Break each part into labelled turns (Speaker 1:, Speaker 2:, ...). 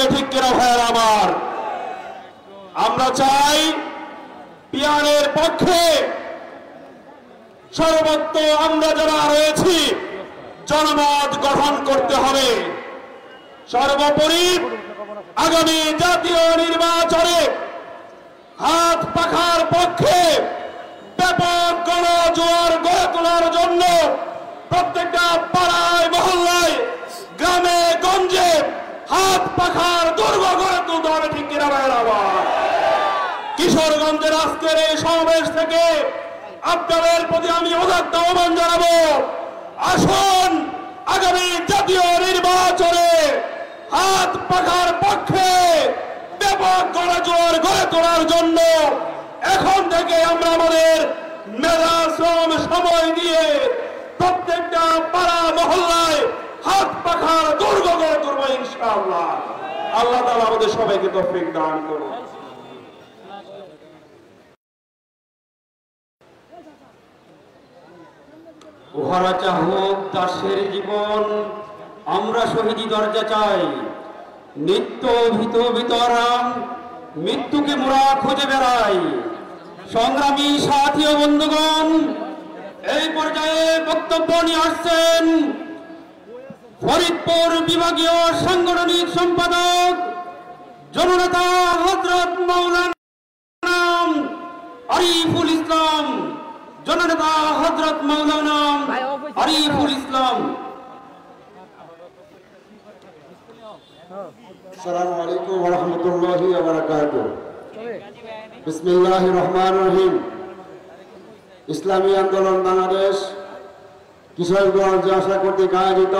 Speaker 1: লাগবে, ঠিক কিনা ভাইয়ের আমার? আমরা চাই পিয়ারের পক্ষে সর্বত্র আমরা যারা রয়েছি জনমত গঠন করতে হবে। সর্বোপরি আগামী জাতীয় নির্বাচনে হাত পাখার পক্ষে ব্যাপক গণজোয়ার গড়ে তোলার জন্য প্রত্যেকটা পাড়ায় মহল্লায় গ্রামে গঞ্জে হাত পাখার দুর্গ গড়ে তুলতে হবে, ঠিক কিনা ভাইয়ের আমার? কিশোরগঞ্জের আজকের এই সমাবেশ থেকে আপনাদের প্রতি আমি উদাত্ত আহ্বান জানাবো, আসুন আগামী জাতীয় নির্বাচনে হাত পাখার পক্ষে ব্যাপক গণজোয়ার গড়ে তোলার জন্য এখন থেকে আমরা আমাদের মেধা শ্রম সময় দিয়ে প্রত্যেকটা পাড়া মহল্লায় হাত পাখার দুর্গ গড়ে তুলবো ইনশাআল্লাহ। আল্লাহ তাআলা আমাদের সবাইকে তৌফিক দান করুন।
Speaker 2: উহারা চাহুক দাসের জীবন, আমরা শহীদি দরজা চাই। নিত্য ভীত বিতরাম মৃত্যুকে মোরা খুঁজে বেড়াই। সংগ্রামী সাথী ও বন্ধুগণ, এই পর্যায়ে বক্তব্য নিয়ে আসছেন ফরিদপুর বিভাগীয় সাংগঠনিক সম্পাদক জননেতা হযরত মাওলানা আরিফুল ইসলাম। জননেতা হযরত মাওলানা আরিফুল ইসলাম।
Speaker 3: আসসালামু আলাইকুম ওয়া রাহমাতুল্লাহি ওয়া বারাকাতুহু। বিসমিল্লাহির রহমানির রহিম। ইসলামী আন্দোলন বাংলাদেশ কিশোরগঞ্জ জেলা কর্তৃক আয়োজিত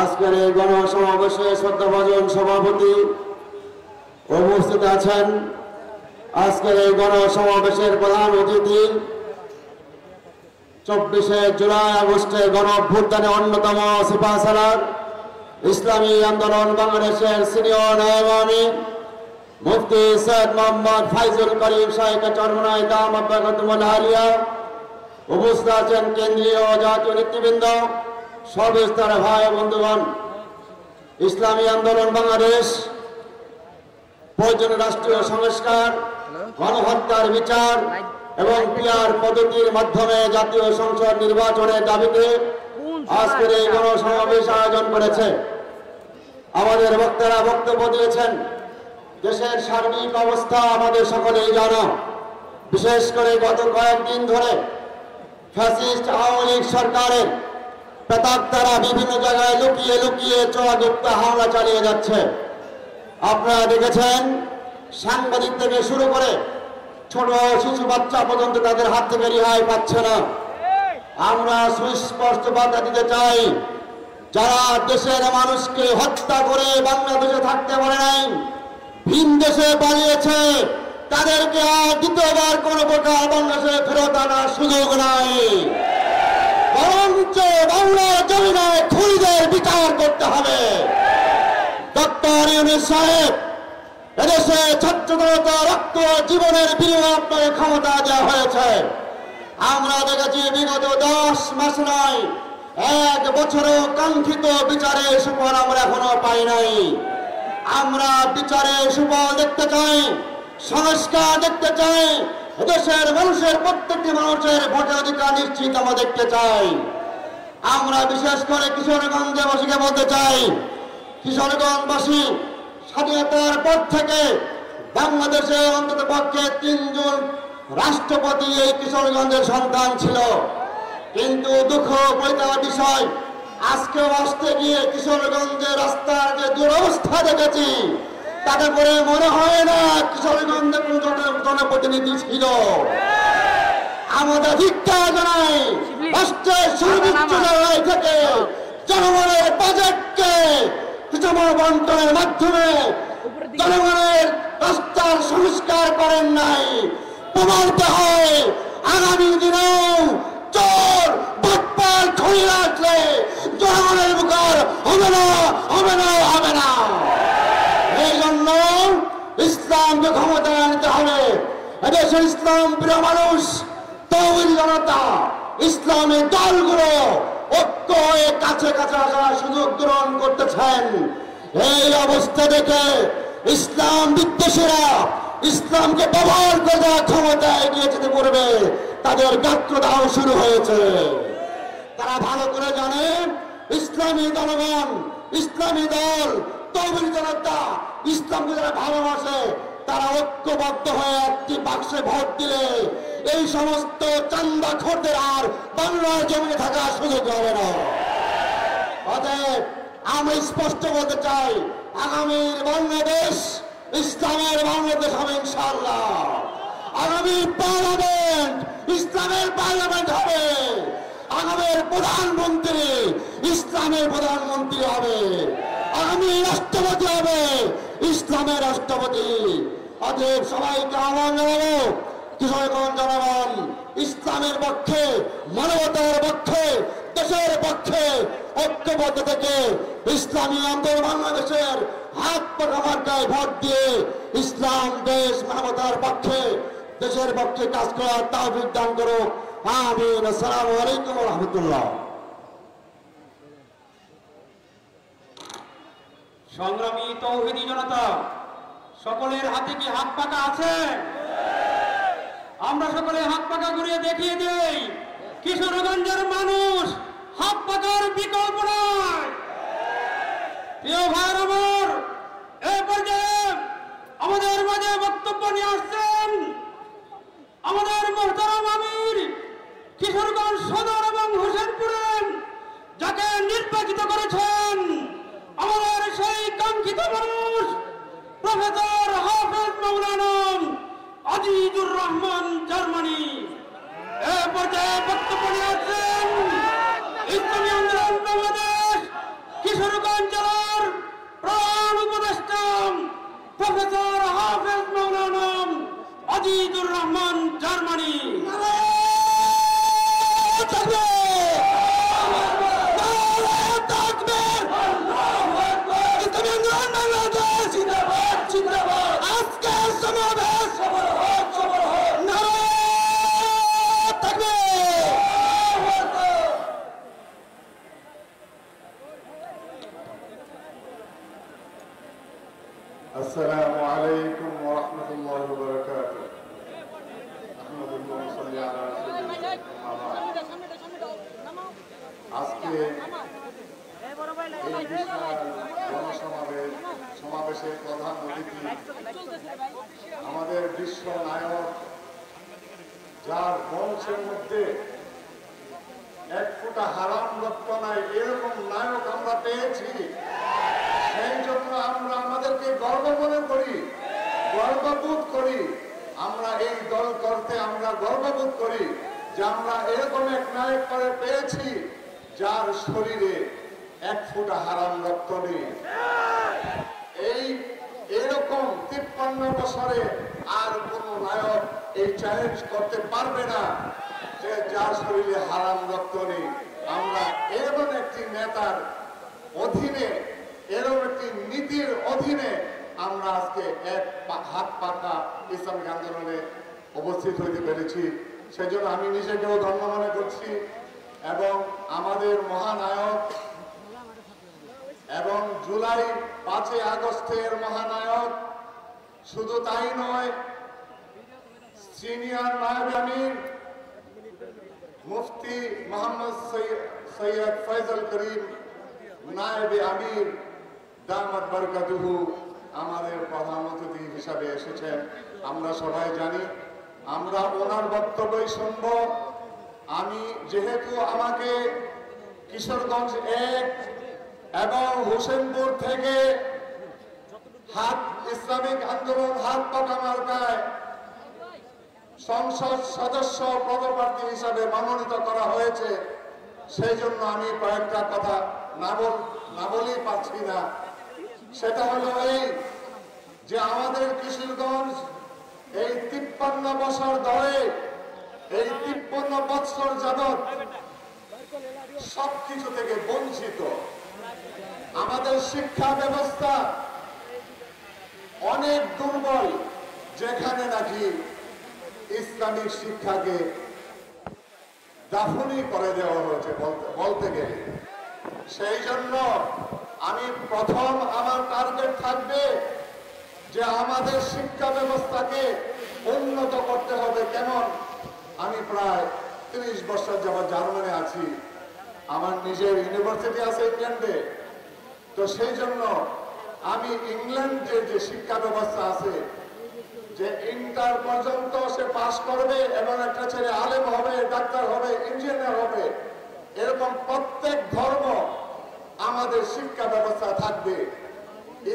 Speaker 3: আজকের এই গণসমাবেশে শ্রদ্ধাভাজন সভাপতি উপস্থিত আছেন। আজকের এই গণসমাবেশের প্রধান অতিথি 24শে জুলাই আগস্টে গণঅভ্যুত্থানে অন্যতম সিপাহসালার ইসলামী আন্দোলন বাংলাদেশের সিনিয়র নায়েব আমির মুফতি সৈয়দ মোহাম্মদ ফাইজুল করিম শাইখ চরমনাই দামাত বরকাতুহুল আলিয়া, উপস্থিত আছেন কেন্দ্রীয় জাতীয় নেতৃবৃন্দ, সর্বস্তরের ভাই বন্ধুগণ। ইসলামী আন্দোলন বাংলাদেশ প্রয়োজনীয় রাষ্ট্রীয় সংস্কার, গণহত্যার বিচার এবং পিয়ার পদ্ধতির মাধ্যমে জাতীয় সংসদ নির্বাচনের দাবিতে আজকের এই গণসমাবেশ আয়োজন করেছে। আমাদের বক্তারা বক্তব্য দিয়েছেন। দেশের সার্বিক অবস্থা আমাদের সকলেই জানা। বিশেষ করে গত কয়েকদিন ধরে ফ্যাসিস্ট আওয়ামী লীগ সরকারের প্রেতাত্মারা বিভিন্ন জায়গায় লুকিয়ে লুকিয়ে চোরাগুপ্ত হামলা চালিয়ে যাচ্ছে। আপনারা দেখেছেন, সাংবাদিক থেকে শুরু করে ছোট শিশু বাচ্চা পর্যন্ত তাদের হাত থেকে রেহাই পাচ্ছে না। আমরা সুস্পষ্ট বার্তা দিতে চাই, যারা দেশের মানুষকে হত্যা করে বাংলাদেশে থাকতে পারে নাই, ভিন দেশে পালিয়েছে, তাদেরকে আর দ্বিতীয়বার কোনো প্রকার বাংলাদেশে ফেরত আনার সুযোগ নাই। বরঞ্চ বাংলার জমিনে খুনিদের বিচার করতে হবে। ডক্টর ইউনূস সাহেব, এদেশে ছাত্র জনতা রক্ত জীবনের বিনিময়ে আপনাকে ক্ষমতা দেওয়া হয়েছে। আমরা দেখেছি বিগত 10 মাস নয়, 1 বছরেও কাঙ্ক্ষিত বিচারের সুফল আমরা এখনো পাই নাই। আমরা বিচারের সুফল দেখতে চাই, সংস্কার দেখতে চাই, দেশের মানুষের প্রত্যেকটি মানুষের ভোটের অধিকার নিশ্চিত আমরা দেখতে চাই। আমরা বিশেষ করে কিশোরগঞ্জবাসীকে বলতে চাই, কিশোরগঞ্জবাসী স্বাধীনতার পর থেকে বাংলাদেশে অন্তত পক্ষে 3 জন রাষ্ট্রপতি এই কিশোরগঞ্জের সন্তান ছিল। কিন্তু দুঃখ পরিতাপের বিষয়, আজকেও আসতে গিয়ে কিশোরগঞ্জের রাস্তার যে দুরবস্থা দেখেছি, তাতে করে মনে হয় না কিশোরগঞ্জে কোন জনপ্রতিনিধি ছিল। আমাদের ধিক্কার জানাই, রাষ্ট্রের সর্বোচ্চ জায়গায় থেকে জনগণের বাজেটকে সুষম বন্টনের মাধ্যমে জনগণের রাস্তার সংস্কার করেন নাই। প্রমাণিত হয় আগামী দিনেও চোর বাটপার খনি রাখলে জনগণের উপকার হবে না, হবে না, হবে না। এই জন্য ইসলামকে ক্ষমতা আনতে হবে। এদেশের ইসলাম প্রিয় মানুষ, তৌহিদি জনতা, ইসলামের দলগুলো ঐক্য হয়ে কাছে কাছে আসার সুযোগ গ্রহণ করতেছেন। এই অবস্থা দেখে ইসলাম বিদ্বেষীরা ইসলামকে ব্যবহার করে ক্ষমতায় এগিয়ে যেতে পারবে, তাদের গাত্রদাহ শুরু হয়েছে। তারা ভালো করে জানে ইসলামী জনগণ, ইসলামী দল, তৌহিদ জনতা ইসলামকে যারা ভালোবাসে তারা ঐক্যবদ্ধ হয়ে একটি বাক্সে ভোট দিলে এই সমস্ত চান্দাখোরদের আর বাংলার জমিনে থাকার সুযোগ হবে না। অতএব আমি স্পষ্ট বলতে চাই, আগামীর বাংলাদেশ ইসলামের বাংলাদেশ হবে ইনশাআল্লাহ। আগামী পার্লামেন্ট ইসলামের পার্লামেন্ট হবে। আগামীর প্রধানমন্ত্রী ইসলামের প্রধানমন্ত্রী হবে। আগামী রাষ্ট্রপতি হবে ইসলামের রাষ্ট্রপতি। অতএব সবাইকে আহ্বান জানাবো, কিশোরগঞ্জ জনগণ ইসলামের পক্ষে, মানবতার পক্ষে, দেশের পক্ষে ঐক্যবদ্ধ থেকে ইসলামী আন্দোলন বাংলাদেশের হাত পাকা মার্কায় ভোট দিয়ে ইসলাম, দেশ, মানবতার পক্ষে, দেশের পক্ষে কাজ করার তৌফিক দান করো। আমিন। আসসালামু আলাইকুম ওয়া রাহমাতুল্লাহ।
Speaker 2: সংগ্রামী তৌহিদি জনতা, সকলের হাতে কি হাত পাকা আছে? আমরা সকলে হাত পাকা ঘুরিয়ে দেখিয়ে দেই, কিশোরগঞ্জের মানুষ হাত পাকার বিকল্প নয়। প্রিয় ভাইয়ের আমার, এই পর্যায়ে আমাদের মাঝে বক্তব্য নিয়ে আসছেন আমাদের মোহতারাম আমির কিশোরগঞ্জ সদর এবং হোসেনপুরে, যাকে নির্বাচিত করেছেন আমাদের সেই কাঙ্ক্ষিত মানুষ প্রফেসর হাফেজ মাওলানা আজিজুর রহমান জার্মানি। এ পর্যায়ে বক্তব্য নিয়ে আসছেন ইসলামী আন্দোলন বাংলাদেশ কিশোরগঞ্জ জেলার প্রধান উপদেষ্টা প্রফেসর হাফেজ মাওলানা আজিজুর রহমান জার্মানি।
Speaker 4: السلام عليكم ورحمة الله وبركاته. أحمد الله صلى على سيدنا محمد. আজকে এই বিশাল সমাবেশের প্রধান অতিথি আমাদের বিশ্ব নায়ক, যার বংশের মধ্যে এক ফোঁটা হারাম রক্ত নাই, এরকম নায়ক আমরা পেয়েছি। সেই জন্য আমরা আমাদেরকে গর্ব মনে করি, গর্ববোধ করি। আমরা এই দল করতে আমরা গর্ববোধ করি যে আমরা এরকম এক নায়ক করে পেয়েছি যার শরীরে এক ফোঁটা হারাম রক্ত নেই। এরকম 53 বছরে আর কোন নায়ক এই চ্যালেঞ্জ করতে পারবে না যে যার শরীরে হারাম রক্ত নেই। আমরা এরকম একটি নেতার অধীনে, এরকম একটি নীতির অধীনে আমরা আজকে এক হাত পাকা ইসলামিক আন্দোলনে উপস্থিত হইতে পেরেছি। সেজন্য আমি নিজেকেও ধন্য মনে করছি এবং আমাদের মহানায়ক এবং জুলাই 5 আগস্টের মহানায়ক, শুধু তাই নয়, সিনিয়র নায়েব আমির মুফতি মোহাম্মদ সৈয়দ ফয়জল করিম নায়েব আমির দামাত বরকাতুহু আমাদের প্রধান অতিথি হিসাবে এসেছেন। আমরা সবাই জানি, আমরা ওনার বক্তব্যই শুনব। আমি যেহেতু আমাকে কিশোরগঞ্জ 1 এবং হোসেনপুর থেকে ইসলামিক আন্দোলন হাত পাকা মার্কায় সংসদ সদস্য পদপ্রার্থী হিসাবে মনোনীত করা হয়েছে, সেই জন্য আমি কয়েকটা কথা না বলেই পারছি না। সেটা হলো এই যে আমাদের কিশোরগঞ্জ এই 53 বছর ধরে, এই 53 বছর যাবৎ সবকিছু থেকে বঞ্চিত। আমাদের শিক্ষা ব্যবস্থা অনেক দুর্বল, যেখানে নাকি ইসলামিক শিক্ষাকে দাফনই করে দেওয়া হয়েছে বলতে গেলে। সেই জন্য আমি প্রথম আমার টার্গেট থাকবে যে আমাদের শিক্ষা ব্যবস্থাকে উন্নত করতে হবে। কেমন? আমি প্রায় 30 বছর যাবত জার্মানি আছি, আমার নিজের ইউনিভার্সিটি আছে ইংল্যান্ডে। তো সেই জন্য আমি ইংল্যান্ডের যে শিক্ষা ব্যবস্থা আছে, যে ইন্টার পর্যন্ত সে পাস করবে এবং একটা ছেলে আলেম হবে, ডাক্তার হবে, ইঞ্জিনিয়ার হবে, এরকম প্রত্যেক ধর্ম আমাদের শিক্ষা ব্যবস্থা থাকবে।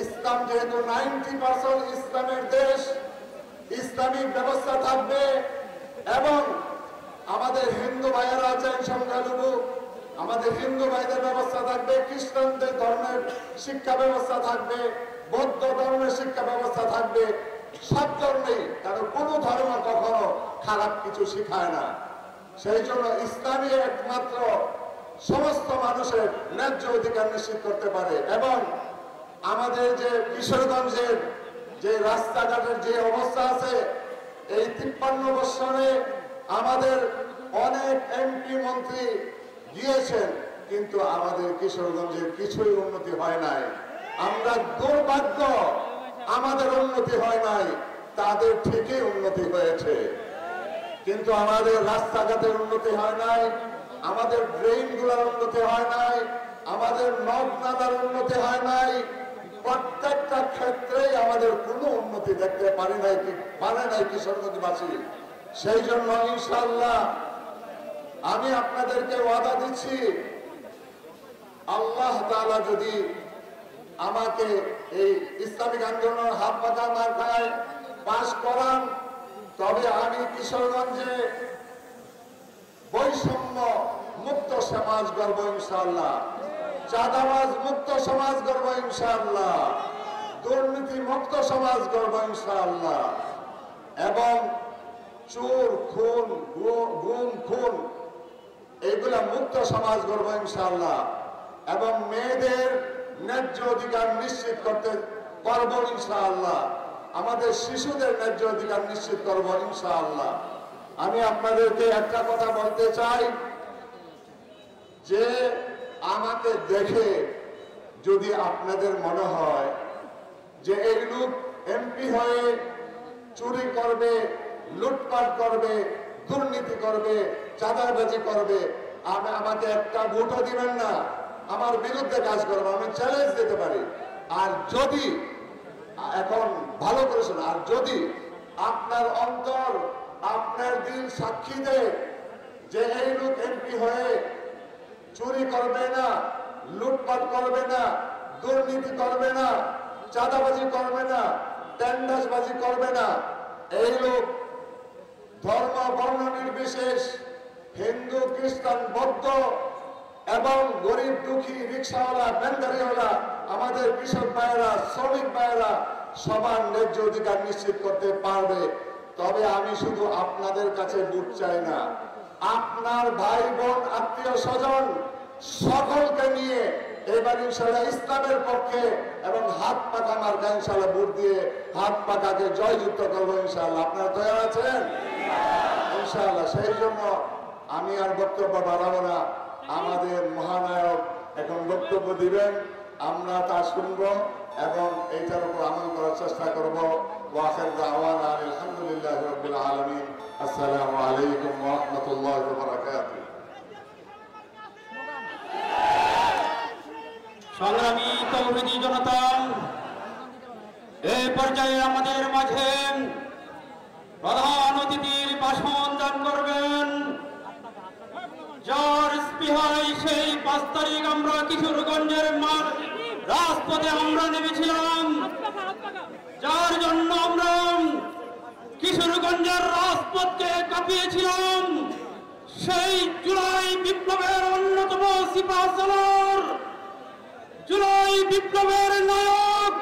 Speaker 4: ইসলাম যেহেতু 90% ইসলামের দেশ, ইসলামিক ব্যবস্থা থাকবে এবং আমাদের হিন্দু ভাইয়েরা আছেন সংখ্যালঘু, আমাদের হিন্দু ভাইদের ব্যবস্থা থাকবে, খ্রিস্টানদের ধর্মের শিক্ষা ব্যবস্থা থাকবে, বৌদ্ধ ধর্মের শিক্ষা ব্যবস্থা থাকবে। সব ধর্মেই, কারণ কোন ধর্ম কখনো খারাপ কিছু শিখায় না। সেই জন্য ইসলামী একমাত্র সমস্ত মানুষের ন্যায্য অধিকার নিশ্চিত করতে পারে। এবং আমাদের যে কিশোরগঞ্জের যে রাস্তাঘাটের যে অবস্থা আছে, এই 53 বছরে আমাদের অনেক এমপি মন্ত্রী গিয়েছেন, কিন্তু আমাদের কিশোরগঞ্জের কিছুই উন্নতি হয় নাই। আমরা দুর্ভাগ্য, আমাদের উন্নতি হয় নাই, তাদের ঠিকই উন্নতি হয়েছে, কিন্তু আমাদের রাস্তাঘাটের উন্নতি হয় নাই, আমাদের ড্রেন গুলার উন্নতি হয় নাই, আমাদের নদ নালার উন্নতি হয় নাই। প্রত্যেকটা ক্ষেত্রেই আমাদের কোনো উন্নতি দেখতে পারে নাই কিশোরগঞ্জবাসী। সেই জন্য ইনশাআল্লাহ আমি আপনাদেরকে ওয়াদা দিচ্ছি, আল্লাহ তাআলা যদি আমাকে এই ইসলামিক আন্দোলনের হাত পাকা মার্কায় পাশ করান, তবে আমি কিশোরগঞ্জে বৈষম্য মুক্ত সমাজ গড়ব ইনশাআল্লাহ, চাঁদাবাজ মুক্ত সমাজ গড়ব ইনশাআল্লাহ, দুর্নীতি মুক্ত সমাজ গড়ব ইনশাআল্লাহ, এবং চোর খুন গুম খুন এইগুলা মুক্ত সমাজ গড়ব ইনশাআল্লাহ, এবং মেয়েদের ন্যায্য অধিকার নিশ্চিত করতে পারব ইনশাআল্লাহ, আমাদের শিশুদের ন্যায্য অধিকার নিশ্চিত করব ইনশাআল্লাহ। আমি আপনাদেরকে একটা কথা বলতে চাই, যে আমাকে দেখে যদি আপনাদের মনে হয় যে এই লোক এমপি হয়ে চুরি করবে, লুটপাট করবে, দুর্নীতি করবে, চাঁদাবাজি করবে, আমাকে একটা ভোটও দিবেন না, আমার বিরুদ্ধে কাজ করবে, আমি চ্যালেঞ্জ দিতে পারি। আর যদি এখন ভালো করেছেন, আর যদি আপনার অন্তর, আপনার দিল সাক্ষী দেয় যে এই লোক এমপি হয়ে চুরি করবে না, লুটপাট করবে না, দুর্নীতি করবে না, চাঁদাবাজি করবে না, টেন্ডারবাজি করবে না, এই লোক ধর্ম বর্ণ নির্বিশেষ, হিন্দু খ্রিস্টান বৌদ্ধ এবং গরিব দুঃখী রিক্সাওয়ালা ভ্যানগাড়িওয়ালা, আমাদের কৃষক ভাইয়েরা, শ্রমিক ভাইয়েরা সবার ন্যায্য অধিকার নিশ্চিত করতে পারবে, তবে আমি শুধু আপনাদের কাছে ভোট চাই না, আপনার ভাই বোন আত্মীয় স্বজন সকলকে নিয়ে এবার ইনশাআল্লাহ ইসলামের পক্ষে এবং হাত পাকা মার্কা ইনশাআল্লাহ ভোট দিয়ে হাত পাকাকে জয়যুক্ত করবো ইনশাআল্লাহ। আপনারা তৈরি আছেন ইনশাআল্লাহ? সেই জন্য আমি আর বক্তব্য বাড়াবো না, আমাদের মহানায়ক এখন বক্তব্য দিবেন, আমরা তা শুনব এবং এইটার উপর আমল করার চেষ্টা করবো। ওয়াখির দাওয়ানা আলহামদুলিল্লাহি রাব্বিল আলামিন। আসসালামু আলাইকুম ওয়া রাহমাতুল্লাহি ওয়া বারাকাতুহু।
Speaker 2: সংগ্রামী তৌহিদি জনতা, এই পর্যায়ে আমাদের মাঝে প্রধান অতিথির ভাষণ দান করবেন, যার স্পৃহায় সেই 5 তারিখ আমরা কিশোরগঞ্জের রাজপথে আমরা নেমেছিলাম, যার জন্য আমরা কিশোরগঞ্জের রাজপথকে কাঁপিয়েছিলাম, সেই জুলাই বিপ্লবের অন্যতম সিপাহসালার, জুলাই বিপ্লবের নায়ক,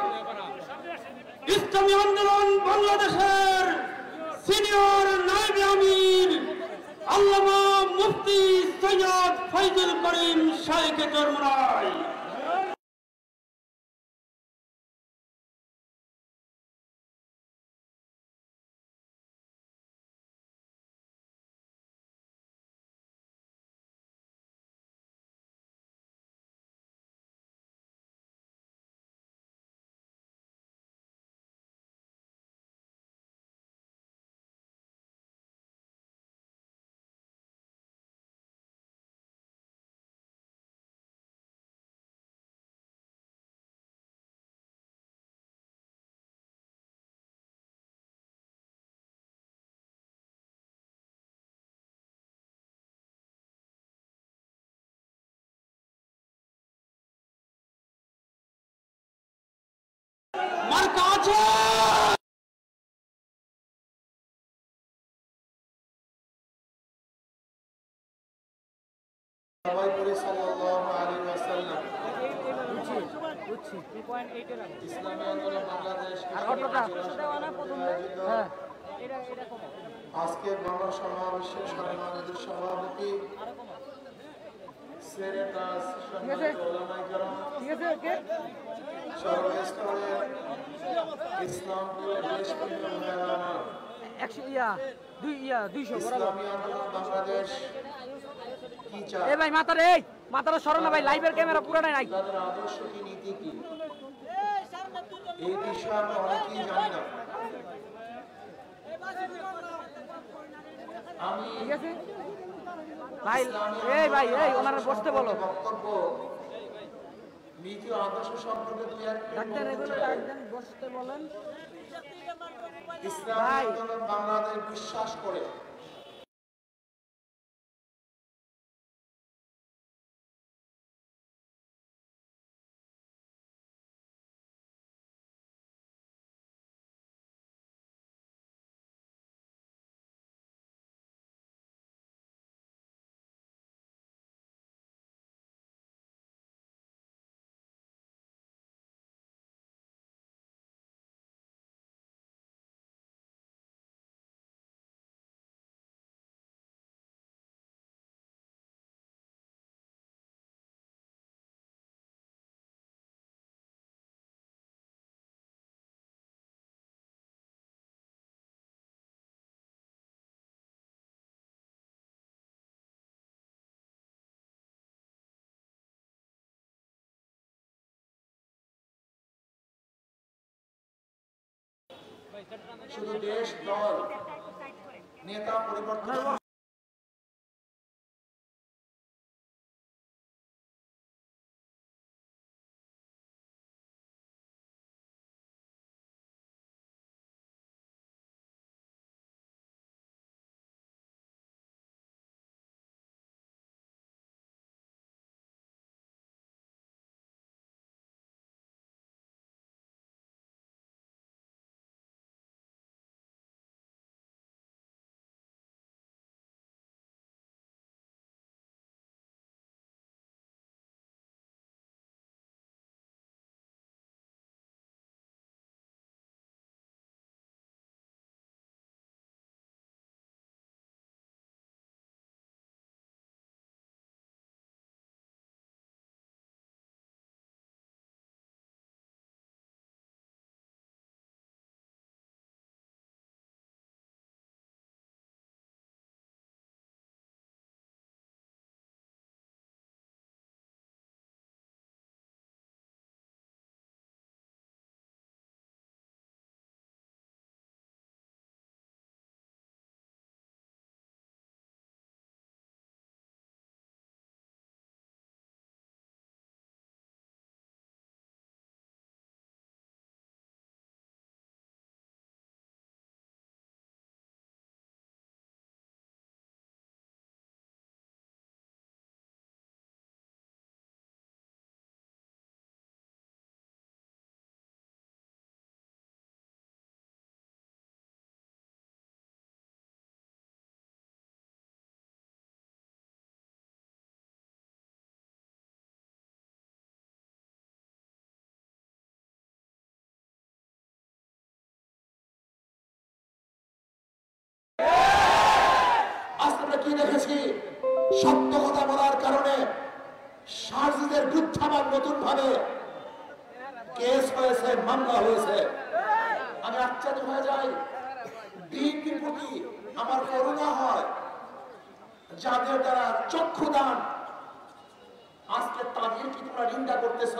Speaker 2: ইসলামী আন্দোলন বাংলাদেশের সিনিয়র নায়েবে আমির আল্লামা মুফতি সৈয়দ ফয়জুল করিম শাইখে চরমোনাই।
Speaker 1: মার্কা আছে।
Speaker 3: সবাই বলি সাল্লাল্লাহু আলাইহি ওয়াসাল্লাম। ইসলামী আন্দোলন বাংলাদেশ আজকে গণসমাবেশের সম্মানিত সভাপতি সেরেটাস সম্মানিত ওলামায়ে কেরাম, সর্বস্তরের ইসলামপ্রিয় দেশপ্রিয় ভাইয়েরা আমার, ইসলামী আন্দোলন বাংলাদেশ কি চায়,
Speaker 5: ভাই মাতারে সরনা ভাই, লাইভের ক্যামেরা পুরাটাই নাই,
Speaker 3: তাদের আদর্শ কি, নীতি কি, এই বিষয়ে আমরা অনেকেই জানি না। আমি
Speaker 5: ভাই ওনারা বসতে বলো।
Speaker 3: বক্তব্য নীতি ও আদর্শ সম্পর্কে দুই এক
Speaker 5: বসতে বলেন।
Speaker 3: ইসলামী আন্দোলন বাংলাদেশ বিশ্বাস করে শুধু দেশ, দল, নেতা পরিবর্তন কি দেখেছি, সত্য কথা বলার কারণে শারজিদের বিরুদ্ধে আবার নতুন ভাবে কেস হয়েছে, মামলা হয়েছে। আমি আশ্চর্য হয়ে যাই, বিএনপির প্রতি আমার করুণা হয়, যাদের দ্বারা চক্ষুদান, আজকে তাদের কি তোমরা নিন্দা করতেছ,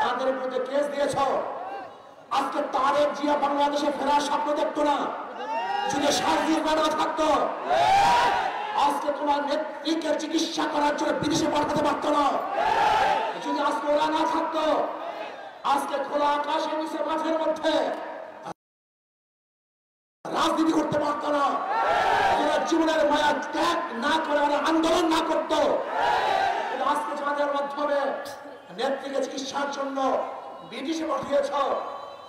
Speaker 3: তাদের বিরুদ্ধে কেস দিয়েছ। আজকে তারেক জিয়া বাংলাদেশে ফেরার স্বপ্ন দেখতো না, যদি শারজির না থাকতো আজকে তোমার নেত্রীকে চিকিৎসা করার জন্য বিদেশে পাঠাতে পারতো না। যদি আজকে ওরা না থাকতো, আজকে খোলা আকাশের নিচে মাঠের মধ্যে রাজনীতি করতে পারতো না। জীবনের মায়া ত্যাগ না করে আন্দোলন না করতো, আজকে যাদের মাধ্যমে নেত্রীকে চিকিৎসার জন্য ব্রিটিশে পাঠিয়েছ,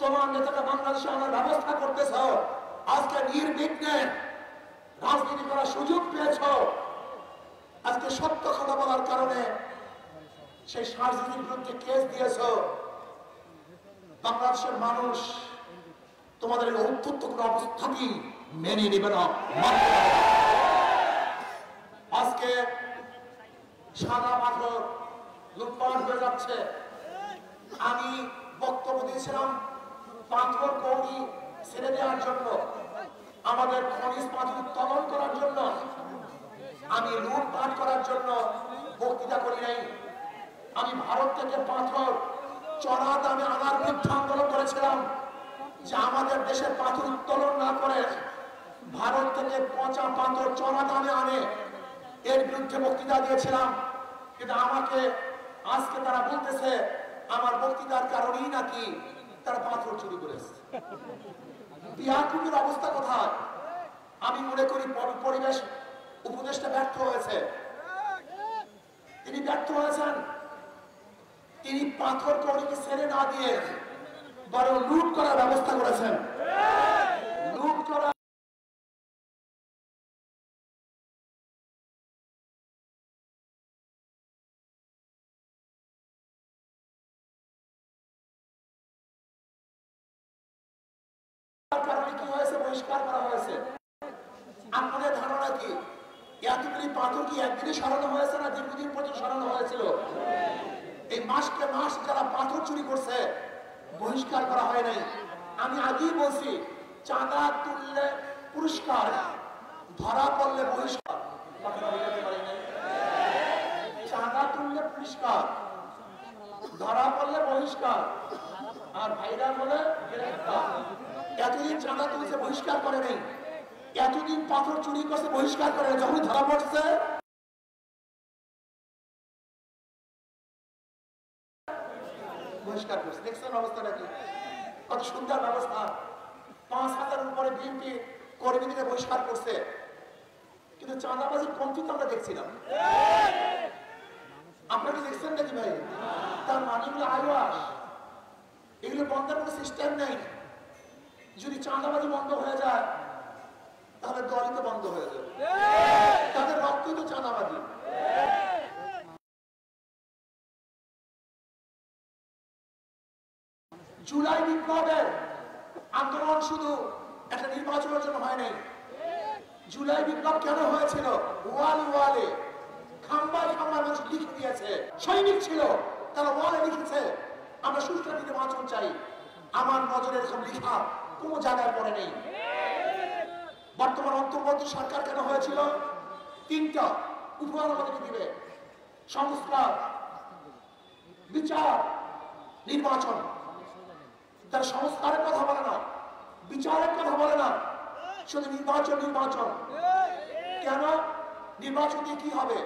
Speaker 3: তোমার নেতাটা বাংলাদেশে আনার ব্যবস্থা করতেছ, আজকে নির্বিঘ্নে রাজনীতি করার সুযোগ পেয়েছ, আজকে সত্য কথা বলার কারণে সেই রাজনীতির বিরুদ্ধে কেস দিয়েছ, বাংলাদেশের মানুষ তোমাদের এই অত্যন্ত কোনো অবস্থাকেই মেনে নেবে না। আজকে সাদা পাথর লুটপাট হয়ে যাচ্ছে। আমি বক্তব্য দিয়েছিলাম পাথর কৌড়ি ছেড়ে দেওয়ার জন্য, আমাদের খনিজ পাথর উত্তোলন করার জন্য, আমি লুটপাট করার জন্য বক্তৃতা করি নাই। আমি ভারত থেকে পাথর চড়া দামে আনার বিরুদ্ধে আন্দোলন করেছিলাম, যে আমাদের দেশের পাথর উত্তোলন না করে ভারত থেকে পচা পাথর চড়া দামে আনে, এর বিরুদ্ধে বক্তৃতা দিয়েছিলাম। কিন্তু আমাকে আজকে তারা বলতেছে আমার বক্তৃতার কারণেই নাকি তারা পাথর চুরি করেছে। বিহাকুমের অবস্থা কোথায়? আমি মনে করি পরিবেশ উপদেষ্টা ব্যর্থ হয়েছে, তিনি ব্যর্থ হয়েছেন। তিনি পাথর কৌড়িকে ছেড়ে না দিয়ে বরং লুট করার ব্যবস্থা করেছেন। লুট করা কারণে কি হয়েছে? বহিষ্কার করা হয়েছে। আপনাদের ধারণা কি এতগুলি পাথর কি একদিনে সরানো হয়েছে না দীর্ঘদিন পর্যন্ত সরানো হয়েছিল? এই মাসকে মাস যারা পাথর চুরি করছে বহিষ্কার করা হয় নাই। আমি আগেই বলছি চাঁদা তুললে পুরস্কার, ধরা পড়লে বহিষ্কার। চাঁদা তুললে পুরস্কার, ধরা পড়লে বহিষ্কার, আর ভাইরা বলে গ্রেফতার। এতদিন চাঁদা তুলছে বহিষ্কার করে নেই, এতদিন পাথর চুরি করছে বহিষ্কার করে, যখন ধরা পড়ছে বহিষ্কার করছে। দেখছেন অবস্থাটা কি? কত সুন্দর ব্যবস্থা। ৫,০০০-এর উপরে বিএনপি কর্মীদের বহিষ্কার করছে, কিন্তু চাঁদাবাজির কমতি তো আমরা দেখছিলাম। আপনারা কি দেখছেন নাকি ভাই? তার মানে এগুলো আইওয়াস, এগুলো বন্ধের কোনো সিস্টেম নেই। যদি চাঁদাবাজি বন্ধ হয়ে যায় তাহলে দলই তো বন্ধ হয়ে যাবে, তাদের রক্তই তো চাঁদাবাজি। জুলাই বিপ্লবের আন্দোলন শুধু একটা নির্বাচনের জন্য হয় নাই। জুলাই বিপ্লব কেন হয়েছিল? ওয়ালে ওয়ালে খাম্বায় খাম্বায় মানুষ লিখে দিয়েছে, সৈনিক ছিল তারা ওয়ালে লিখেছে আমরা সুষ্ঠু নির্বাচন চাই। আমার নজরে এরকম লিখা কোনো জায়গায় পড়ে নেই। বর্তমান অন্তর্বর্তী সরকার কেন হয়েছিল? ৩টা উপহার আমাদেরকে দিবে: সংস্কার, বিচার, নির্বাচন। তারা সংস্কারের কথা বলে না, বিচারের কথা বলে না, শুধু নির্বাচন নির্বাচন। কেন? নির্বাচন দিয়ে কি হবে?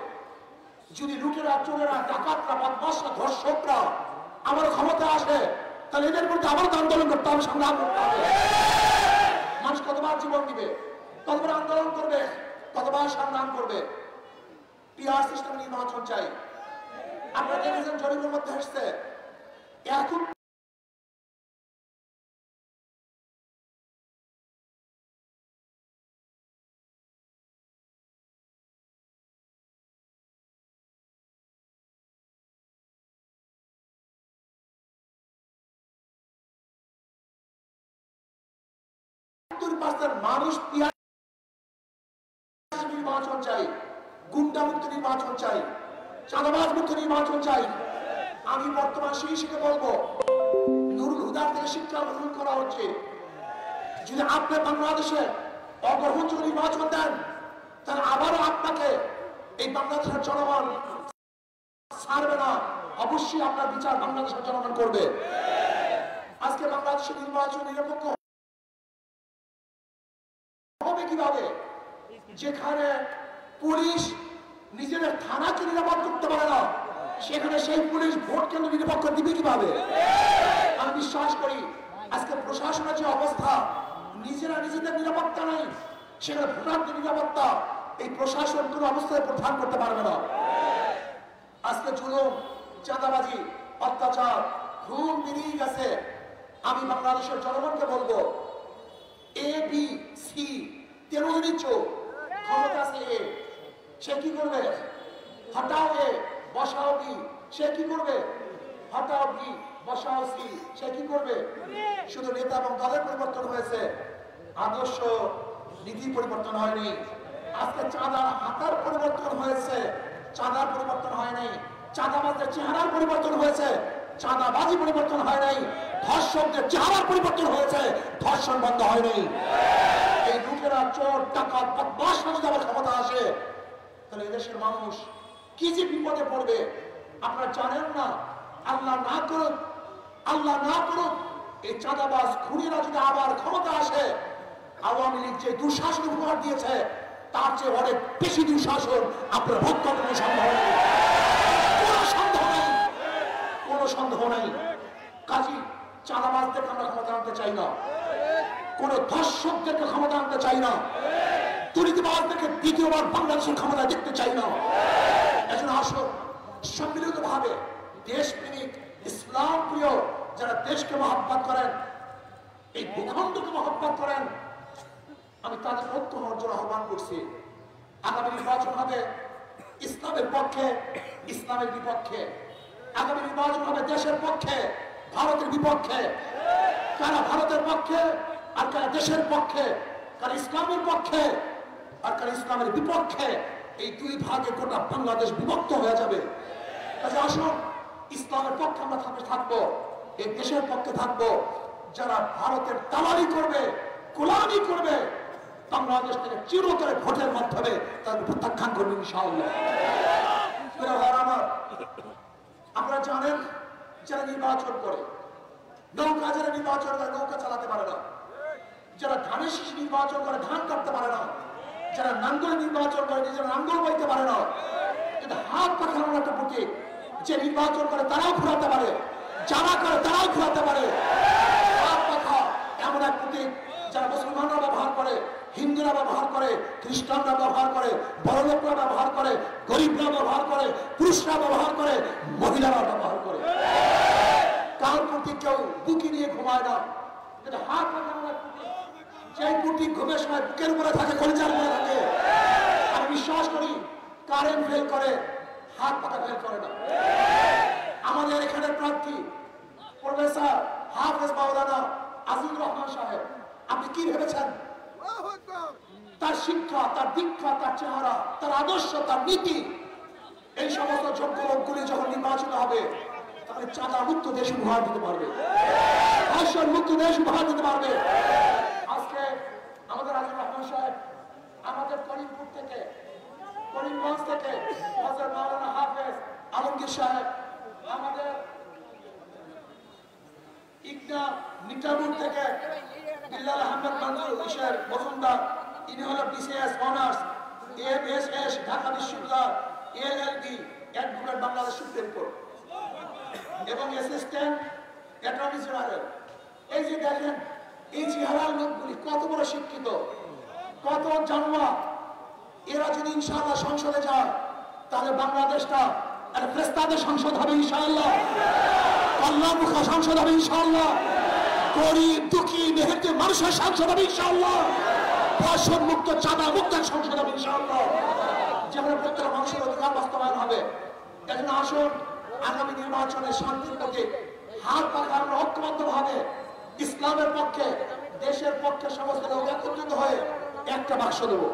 Speaker 3: যদি লুটেরা, চোরেরা, ডাকাতরা, বদমাশরা, ধর্ষকরা আমার ক্ষমতা আসে, তাহলে এদের বিরুদ্ধে আবার আন্দোলন করতে হবে, সংগ্রাম করতে হবে। মানুষ কতবার জীবন দিবে, কতবার আন্দোলন করবে, কতবার সংগ্রাম করবে? পিআর সিস্টেম নির্বাচন চাই। আপনারা দেখেছেন জরিপের মধ্যে আসছে এখন মানুষ নির্বাচন চাই, গুন্ডা মুক্ত নির্বাচন চাই, চাঁদাবাজ মুক্ত নির্বাচন চাই। আমি বর্তমান সেই শিখে বলবো নুরুল হুদার থেকে শিক্ষা গ্রহণ করা হচ্ছে। যদি আপনি বাংলাদেশে অগ্রহণযোগ্য নির্বাচন দেন, তাহলে আবারও আপনাকে এই বাংলাদেশের জনগণ ছাড়বে না। অবশ্যই আপনার বিচার বাংলাদেশের জনগণ করবে। আজকে বাংলাদেশের নির্বাচন নিরপেক্ষ হবে কিভাবে? যেখানে পুলিশ নিজেদের থানাকে নিরাপদ করতে পারে না, সেখানে সেই পুলিশ ভোট কেন্দ্র নিরপেক্ষ দিবে কিভাবে? আমি বিশ্বাস করি আজকে প্রশাসনের যে অবস্থা, নিজেরা নিজেদের নিরাপত্তা নেই, সেখানে ভোটারদের নিরাপত্তা এই প্রশাসন কোনো অবস্থায় প্রদান করতে পারবে না। আজকে জুলুম, চাঁদাবাজি, অত্যাচার, ঘুম বেরিয়ে গেছে। আমি বাংলাদেশের জনগণকে বলবো, এ বি সি 13 জনের চোখ ক্ষমতা আছে। এ সে কি করবে? হটাও এ বসাও বি, সে কি করবে? হটাও বি বসাও সি, সে কি করবে? শুধু নেতা এবং দলের পরিবর্তন হয়েছে, আদর্শ নীতি পরিবর্তন হয়নি। আজকে চাঁদার হাতার পরিবর্তন হয়েছে, চাঁদার পরিবর্তন হয় নাই। চাঁদাবাজদের চেহারার পরিবর্তন হয়েছে, চাঁদাবাজি পরিবর্তন হয় নাই। ধর্ষকদের চেহারার পরিবর্তন হয়েছে, ধর্ষণ বন্ধ হয় নাই। এই লোকেরা চোর ডাকাত বদমাশ যদি আবার ক্ষমতা আসে, তাহলে এদেশের মানুষ কি যে বিপদে পড়বে আপনারা জানেন না। আল্লাহ না করুক, আল্লাহ না করুক, এই চাঁদাবাজ খুনিরা যদি আবার ক্ষমতা আসে, আওয়ামী লীগ যে দুঃশাসন উপহার দিয়েছে তার চেয়ে অনেক বেশি দুঃশাসন আপনার ভোগ করার কোনো সন্দেহ নেই, কোনো সন্দেহ নেই, কোনো সন্দেহ নেই। কাজী চাঁদাবাজদেরকে আমরা ক্ষমতা আনতে চাই না, কোন ধর্ষকদেরকে ক্ষমতা আনতে চাই না, দুর্নীতিবাজদেরকে দ্বিতীয়বার বাংলাদেশের ক্ষমতা দেখতে চাই না। এজন্য আসুন সম্মিলিত ভাবে দেশপ্রেমিক ইসলাম প্রিয় যারা দেশকে মহব্বত করেন, এই ভূখণ্ডকে মহব্বত করেন, আমি তাদের ঐক্য হওয়ার জন্য আহ্বান করছি। আগামী নির্বাচন হবে ইসলামের পক্ষে, ইসলামের বিপক্ষে। আগামী নির্বাচন হবে দেশের পক্ষে, ভারতের বিপক্ষে। কারা ভারতের পক্ষে আর কারা দেশের পক্ষে, কারা ইসলামের পক্ষে আর কারা ইসলামের বিপক্ষে। এই দুই ভাগে গোটা বাংলাদেশ বিভক্ত হয়ে যাবে। কাজে আসুন ইসলামের পক্ষে আমরা থাকবো, এই দেশের পক্ষে থাকবো। যারা ভারতের দালালি করবে, গোলামি করবে, বাংলাদেশ থেকে চিরতরে ভোটের মাধ্যমে তাদের প্রত্যাখ্যান করবে ইনশাআল্লাহ। আপনারা জানেন যারা নির্বাচন করে, নৌকা যারা নির্বাচন করে নৌকা চালাতে পারে না, যারা ধানের শীষ নির্বাচন করে ধান কাটতে পারে না, যারা নাঙ্গল নির্বাচন করে নিজেরা নাঙ্গল বইতে পারে না, কিন্তু হাত পাখানোর একটা প্রতীক। যে নির্বাচন করে তারাও ঘুরাতে পারে, যারা করে তারাও ঘুরাতে পারে। হাত পাখা এমন এক প্রতীক যারা মুসলমানরা ব্যবহার করে, হিন্দুরা ব্যবহার করে, খ্রিস্টানরা ব্যবহার করে, বড়লোকরা ব্যবহার করে, গরিবরা ব্যবহার করে, পুরুষরা ব্যবহার করে, মহিলারা ব্যবহার করে। কার প্রতীক কেউ বুকি নিয়ে ঘুমায় না, কিন্তু হাত পাখানোর এক প্রতীক। যে প্রতীক ঘুমের সময় বুকের উপরে থাকে, কলিজার উপরে থাকে। আমি বিশ্বাস করি কারেন্ট ফেল করে, হাত পাখা ফেল করে না। আমাদের এখানে প্রার্থী প্রফেসর হাফেজ মাওলানা আজিজুর রহমান সাহেব, আপনি কি ভেবেছেন তার শিক্ষা, তার দীক্ষা, তার চেহারা, তার আদর্শ, তার নীতি, এই সমস্ত যোগ্য লোকগুলি যখন নির্বাচিত হবে তাহলে চাঁদা মুক্ত দেশ উপহার দিতে পারবে, ধর্ষণ মুক্ত দেশ উপহার দিতে পারবে। আজকে আমাদের আজিজুর রহমান সাহেব আমাদের করিমপুর থেকে, করিমগঞ্জ থেকে হযরত মাওলানা হাফেজ আলমগীর সাহেব, আমাদের ইকনা নিটামুর থেকে বিল্লাল আহমেদ মঞ্জুর ইশার মজুমদার, ইনি হলো বিসিএস অনার্স, এমএসএস ঢাকা বিশ্ববিদ্যালয়, LLB advocate Bangladesh supreme court এবং অ্যাসিস্ট্যান্ট অ্যাটর্নি জেনারেল। এই যে দেখেন এই চেহারার লোকগুলি কত বড় শিক্ষিত, কত জানোয়া। এরা যদি ইনশাআল্লাহ সংসদে যায় তাহলে বাংলাদেশটা একটা ফেরেশতাদের সংসদ হবে ইনশাআল্লাহ, কল্যাণমুখী সংসদ হবে ইনশাআল্লাহ, গরিব দুঃখী মেহেরতে মানুষের সংসদ হবে ইনশাআল্লাহ, ধর্ষণ মুক্ত চাঁদা মুক্ত সংসদ হবে ইনশাআল্লাহ, যেখানে প্রত্যেক মানুষের অধিকার বাস্তবায়ন হবে। এখন আসুন আগামী নির্বাচনে শান্তির পথে হাত পাখা আমরা ঐক্যবদ্ধ ভাবে ইসলামের পক্ষে, দেশের পক্ষে সমস্ত লোক একত্রিত হয়ে একটা বাক্স দেবো।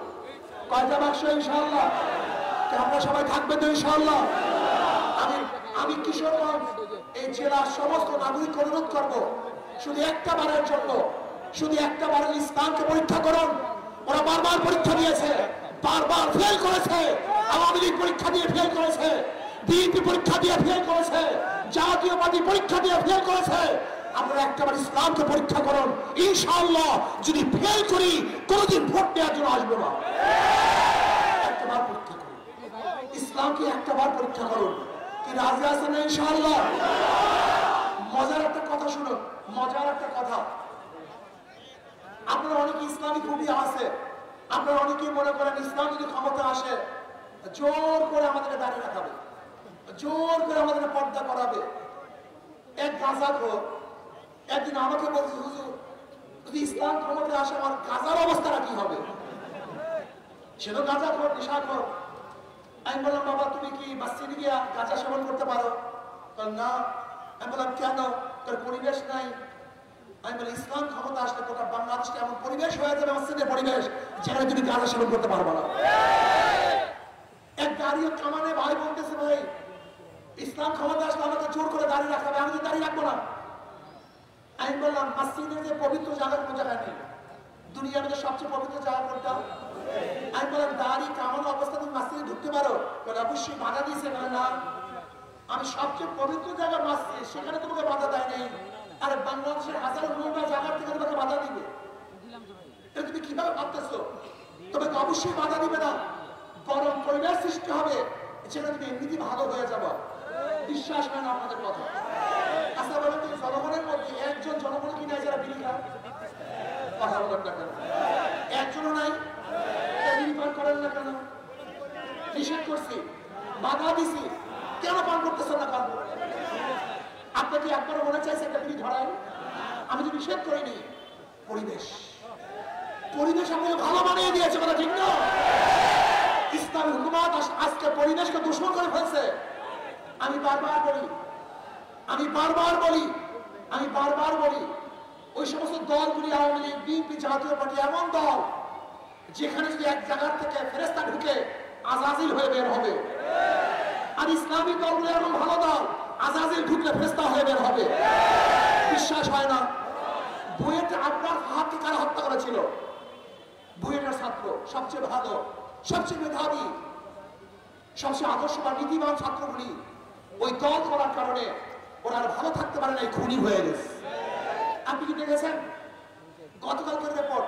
Speaker 3: কয়টা বাক্স ইনশাআল্লাহ? আমরা সবাই থাকবে তো ইনশাআল্লাহ? আমি কিশোরগঞ্জ এই জেলার সমস্ত নাগরিক অনুরোধ করবো, শুধু একটা বারের জন্য, শুধু একটা বারের ইসলামকে পরীক্ষা করুন। ওরা বারবার পরীক্ষা দিয়েছে, বারবার ফেল করেছে। আওয়ামী লীগ পরীক্ষা দিয়ে ফেল করেছে, বিএনপি পরীক্ষা দিয়ে ফেল করেছে, জাতীয়বাদী পরীক্ষা দিয়ে ফেল করেছে। আপনারা একটাবার ইসলামকে পরীক্ষা করুন, ইনশাআল্লাহ যদি ফেল করি কোনোদিন ভোট দেওয়ার জন্য আসবো না। একটাবার পরীক্ষা করুন, ইসলামকে একটাবার পরীক্ষা করুন। কি রাজি আছেন ইনশাআল্লাহ? মজার একটা কথা শুনুন, মজার একটা কথা। আপনারা অনেকে ইসলামী খুবই আছে, আপনারা অনেকেই মনে করেন ইসলাম যদি ক্ষমতা আসে জোর করে আমাদেরকে দাঁড়িয়ে রাখাবে, জোর করে আমাদেরকে পর্দা করাবে।
Speaker 6: এক গাঁজাখোর একদিন আমাকে বলছে, হুজুর যদি ইসলাম ক্ষমতায় আসে আমার গাঁজার অবস্থাটা কি হবে? সে তো গাঁজাখোর, নেশাখোর। আমি বললাম, বাবা তুমি কি মসজিদে গিয়ে গাঁজা সেবন করতে পারো? না। আমি বললাম, কেন? তোর পরিবেশ নাই। আমি বলি, ইসলাম ক্ষমতা আসলে গোটা বাংলাদেশে এমন পরিবেশ হয়ে যাবে, মসজিদের পরিবেশ, যেখানে তুমি গাঁজা সেবন করতে পারবো না। এক দাঁড়িয়ে কামানে ভাই বলতেছে, ভাই ইসলাম ক্ষমতা আসলে আমাকে জোর করে দাঁড়িয়ে রাখতে হবে, আমি তো দাঁড়িয়ে রাখবো না। আমি বললাম, মসজিদের যে পবিত্র জায়গা কোনো জায়গায় নেই, দুনিয়ার মধ্যে সবচেয়ে পবিত্র জায়গা কোনটা? আমি বললাম, দাঁড়ি কামানো অবস্থা তুমি মসজিদে ঢুকতে পারো? বলে অবশ্যই বাধা দিয়েছে। বলে না, আমি সবচেয়ে পবিত্র জায়গা মসজিদ, সেখানে তোমাকে বাধা দেয় নাই, আর বাংলাদেশের হাজার নোংরা জায়গার থেকে তোমাকে বাধা দিবে? এটা তুমি কিভাবে ভাবতেছো? তোমাকে অবশ্যই বাধা দিবে না, গরম পরিবেশ সৃষ্টি হবে, যেখানে তুমি এমনিতে ভালো হয়ে যাবো। বিশ্বাস হয় না আপনাদের কথা? আচ্ছা বলেন তো, জনগণের মধ্যে একজন জনগণ কি নাই যারা বিড়ি খায়? কথা বলেন না কেন? একজনও নাই? বিড়ি পান করেন না কেন? নিষেধ করছি, বাধা দিছি, কেন পান করতেছেন না? পান আপনাকে একবারও মনে চাইছে একটা বিড়ি ধরাই? আমি তো নিষেধ করিনি। পরিবেশ পরিবেশ আপনাকে ভালো বানিয়ে দিয়েছে, কথা ঠিক না? ইসলামী হুকুমত আজকে পরিবেশকে দূষণ করে ফেলছে। আমি বারবার বলি ওই সমস্ত দলগুলি, আওয়ামী লীগ, বিএনপি, জাতীয় পার্টি এমন দল যেখানে যদি এক জায়গার থেকে ফেরেশতা ঢুকে আজাজিল হয়ে বের হবে। আর ইসলামী দলগুলো এমন ভালো দল, আজাজিল ঢুকলে ফেরেশতা হয়ে বের হবে। বিশ্বাস হয় না? বুয়েটে আপনার হাতকে কারা হত্যা করেছিল? বুয়েটের ছাত্র, সবচেয়ে ভালো, সবচেয়ে মেধাবী, সবচেয়ে আদর্শবান, নীতিবান ছাত্রগুলি ওই দল করার কারণে ওরা আর ভালো থাকতে পারে না, খুনি হয়ে গেছে। আপনি কি দেখেছেন গতকালকের রিপোর্ট?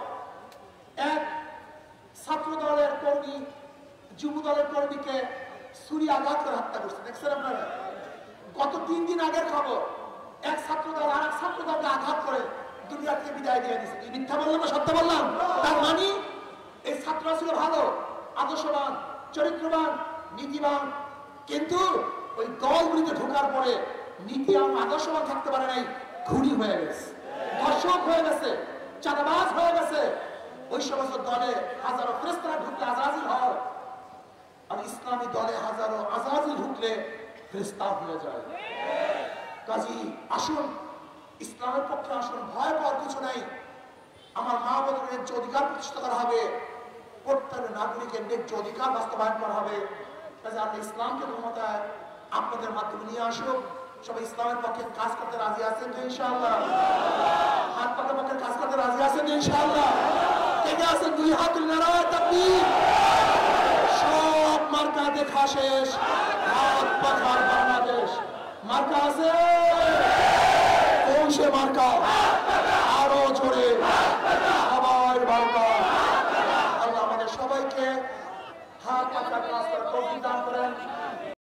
Speaker 6: এক ছাত্র দলের কর্মী যুব দলের কর্মীকে ছুরি আঘাত করে হত্যা করছে, দেখছেন আপনারা? গত 3 দিন আগের খবর, এক ছাত্র দল আর এক ছাত্র দলকে আঘাত করে দুনিয়া থেকে বিদায় দিয়ে দিচ্ছে। মিথ্যা বললাম না সত্য বললাম? তার মানে এই ছাত্ররা ছিল ভালো, আদর্শবান, চরিত্রবান, নীতিবান, কিন্তু ওই দলগুলিতে ঢোকার পরে নীতি এবং আদর্শবান থাকতে পারে নাই, খুনি হয়ে গেছে, ধর্ষক হয়ে গেছে, চাঁদাবাজ হয়ে গেছে। ওই সমস্ত দলে হাজারো ফেরেশতারা ঢুকলে আজাজিল হয়, আর ইসলামী দলে হাজারো আজাজিল ঢুকলে ফেরেশতা হয়ে যায়। কাজী আসুন, ইসলামের পক্ষে আসুন, ভয় পাওয়ার কিছু নাই। আমার মা বোনের ন্যায্য অধিকার প্রতিষ্ঠা করা হবে, প্রত্যেক নাগরিকের ন্যায্য অধিকার বাস্তবায়ন করা হবে। কাজে আপনি ইসলামকে ক্ষমতায় আপনাদের মাধ্যমে নিয়ে আসুন। সবাই ইসলামের পক্ষে কাজ করতে রাজি আছেন তো ইনশাআল্লাহ? হাত পাতার পক্ষে কাজ করতে রাজি আছেন তো ইনশাআল্লাহ? কে আছেন? 2 হাত নারায়ে তাকবীর। সব মার্কা দেখা শেষ, হাত পাখার বাংলাদেশ মার্কা আছে।